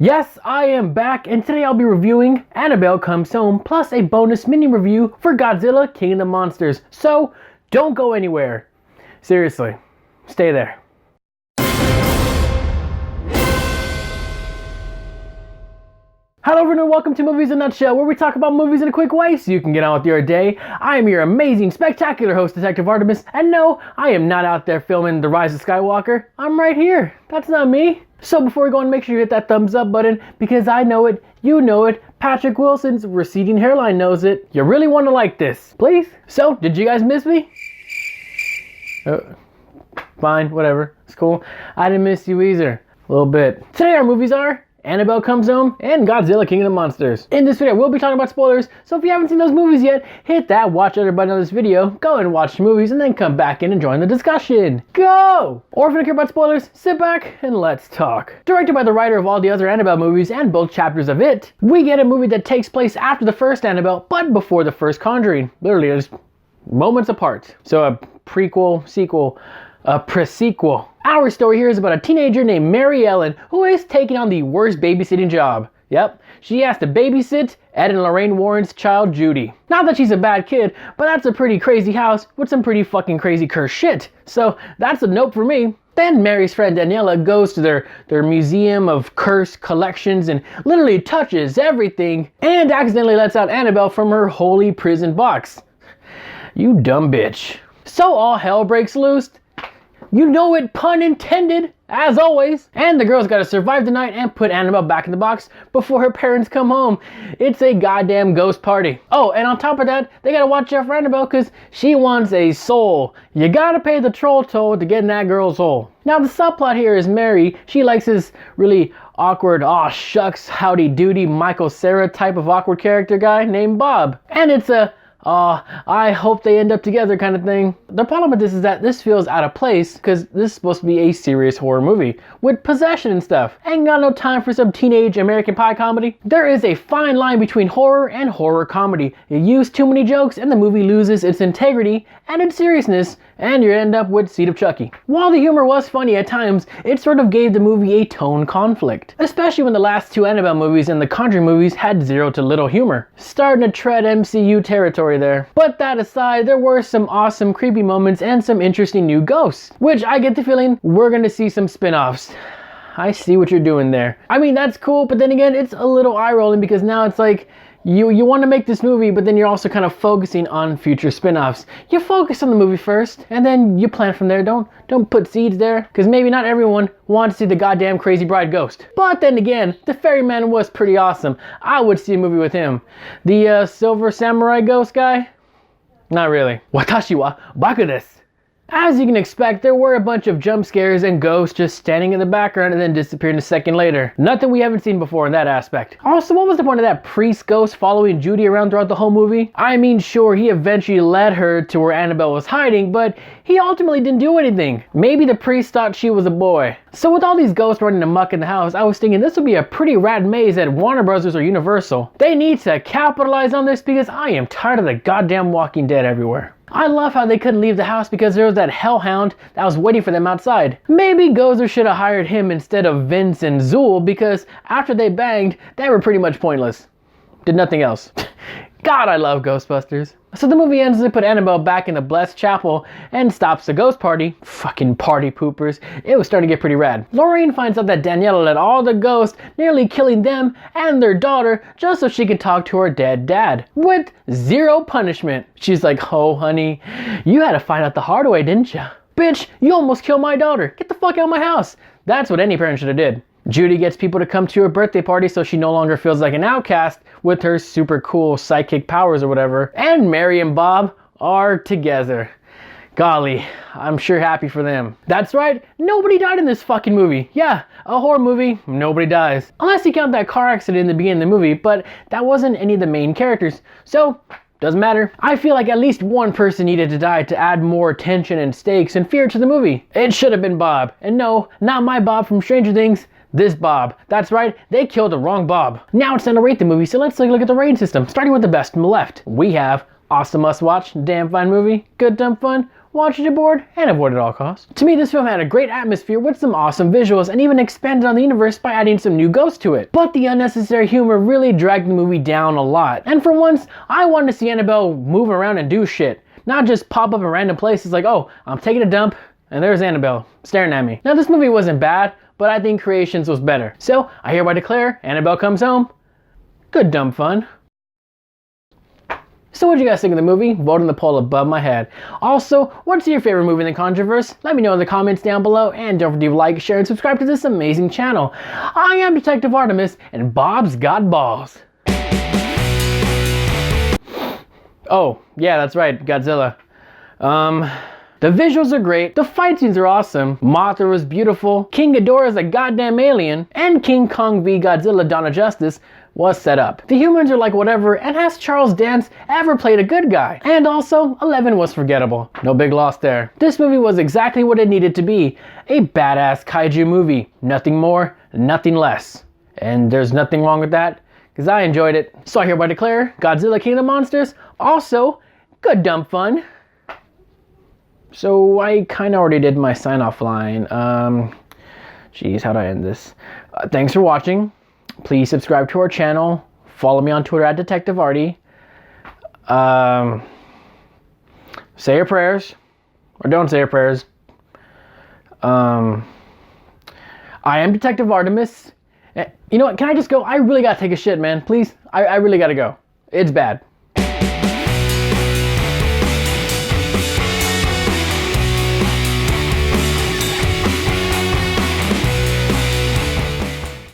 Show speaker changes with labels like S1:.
S1: Yes, I am back, and today I'll be reviewing Annabelle Comes Home, plus a bonus mini review for Godzilla King of the Monsters. So, don't go anywhere. Seriously, stay there. Hello everyone and welcome to Movies in a Nutshell, where we talk about movies in a quick way so you can get on with your day. I am your amazing, spectacular host, Detective Artemis, and no, I am not out there filming The Rise of Skywalker. I'm right here. That's not me. So before we go on, make sure you hit that thumbs up button, because I know it, you know it, Patrick Wilson's receding hairline knows it. You really want to like this, please? So, did you guys miss me? Fine, whatever, it's cool. I didn't miss you either, a little bit. Today our movies are Annabelle Comes Home and Godzilla King of the Monsters. In this video, we'll be talking about spoilers, so if you haven't seen those movies yet, hit that watch other button on this video, go and watch the movies, and then come back in and join the discussion. Go! Or if you don't care about spoilers, sit back and let's talk. Directed by the writer of all the other Annabelle movies and both chapters of It, we get a movie that takes place after the first Annabelle, but before the first Conjuring. Literally, just moments apart. So a prequel, sequel, a pre-sequel. Our story here is about a teenager named Mary Ellen who is taking on the worst babysitting job. Yep, she has to babysit Ed and Lorraine Warren's child Judy. Not that she's a bad kid, but that's a pretty crazy house with some pretty fucking crazy cursed shit. So that's a nope for me. Then Mary's friend Daniela goes to their museum of cursed collections and literally touches everything and accidentally lets out Annabelle from her holy prison box. You dumb bitch. So all hell breaks loose. You know it, pun intended, as always. And the girl's gotta survive the night and put Annabelle back in the box before her parents come home. It's a goddamn ghost party. Oh, and on top of that, they gotta watch out for Annabelle because she wants a soul. You gotta pay the troll toll to get in that girl's soul. Now the subplot here is Mary. She likes this really awkward, aw shucks, howdy doody, Michael Cera type of awkward character guy named Bob. And it's a I hope they end up together kind of thing. The problem with this is that this feels out of place because this is supposed to be a serious horror movie with possession and stuff. Ain't got no time for some teenage American Pie comedy. There is a fine line between horror and horror comedy. You use too many jokes and the movie loses its integrity and its seriousness, and you end up with Seed of Chucky. While the humor was funny at times, it sort of gave the movie a tone conflict, especially when the last two Annabelle movies and the Conjuring movies had zero to little humor. Starting to tread MCU territory there. But that aside, there were some awesome creepy moments and some interesting new ghosts, which I get the feeling we're gonna see some spin-offs. I see what you're doing there. I mean, that's cool, but then again, it's a little eye-rolling because now it's like, you want to make this movie, but then you're also kind of focusing on future spin-offs. You focus on the movie first, and then you plan from there. Don't put seeds there, because maybe not everyone wants to see the goddamn crazy bride ghost. But then again, the ferryman was pretty awesome. I would see a movie with him. The silver samurai ghost guy? Not really. Watashi wa baku desu. As you can expect, there were a bunch of jump scares and ghosts just standing in the background and then disappearing a second later. Nothing we haven't seen before in that aspect. Also, what was the point of that priest ghost following Judy around throughout the whole movie? I mean, sure, he eventually led her to where Annabelle was hiding, but he ultimately didn't do anything. Maybe the priest thought she was a boy. So with all these ghosts running amok in the house, I was thinking this would be a pretty rad maze at Warner Brothers or Universal. They need to capitalize on this because I am tired of the goddamn Walking Dead everywhere. I love how they couldn't leave the house because there was that hellhound that was waiting for them outside. Maybe Gozer should have hired him instead of Vince and Zool because after they banged, they were pretty much pointless. Did nothing else. God, I love Ghostbusters. So the movie ends to put Annabelle back in the blessed chapel and stops the ghost party. Fucking party poopers. It was starting to get pretty rad. Lorraine finds out that Daniela let all the ghosts, nearly killing them and their daughter just so she could talk to her dead dad. With zero punishment. She's like, oh honey, you had to find out the hard way, didn't you? Bitch, you almost killed my daughter. Get the fuck out of my house. That's what any parent should have did. Judy gets people to come to her birthday party so she no longer feels like an outcast with her super cool psychic powers or whatever. And Mary and Bob are together. Golly, I'm sure happy for them. That's right, nobody died in this fucking movie. Yeah, a horror movie, nobody dies. Unless you count that car accident in the beginning of the movie, but that wasn't any of the main characters. So, doesn't matter. I feel like at least one person needed to die to add more tension and stakes and fear to the movie. It should have been Bob. And no, not my Bob from Stranger Things. This Bob. That's right, they killed the wrong Bob. Now it's time to rate the movie, so let's take a look at the rating system. Starting with the best from the left. We have awesome must watch, damn fine movie, good dumb fun, watch it aboard, and avoid at all costs. To me, this film had a great atmosphere with some awesome visuals and even expanded on the universe by adding some new ghosts to it. But the unnecessary humor really dragged the movie down a lot. And for once, I wanted to see Annabelle move around and do shit, not just pop up in random places like, oh, I'm taking a dump, and there's Annabelle staring at me. Now, this movie wasn't bad, but I think Creations was better. So, I hereby declare Annabelle Comes Home good dumb fun. So what do you guys think of the movie? Vote in the poll above my head. Also, what's your favorite movie in the Controverse? Let me know in the comments down below, and don't forget to like, share, and subscribe to this amazing channel. I am Detective Artemis, and Bob's got balls. Oh, yeah, that's right, Godzilla. The visuals are great, the fight scenes are awesome, Mothra was beautiful, King Ghidorah's a goddamn alien, and King Kong v Godzilla Dawn of Justice was set up. The humans are like whatever, and has Charles Dance ever played a good guy? And also, 11 was forgettable. No big loss there. This movie was exactly what it needed to be. A badass kaiju movie. Nothing more, nothing less. And there's nothing wrong with that, because I enjoyed it. So I hereby declare Godzilla King of the Monsters also good dumb fun. So I kind of already did my sign-off line. Geez, how do I end this? Thanks for watching. Please subscribe to our channel. Follow me on Twitter at Detective Artie. Say your prayers. Or don't say your prayers. I am Detective Artemis. You know what? Can I just go? I really gotta take a shit, man. Please. I really gotta go. It's bad.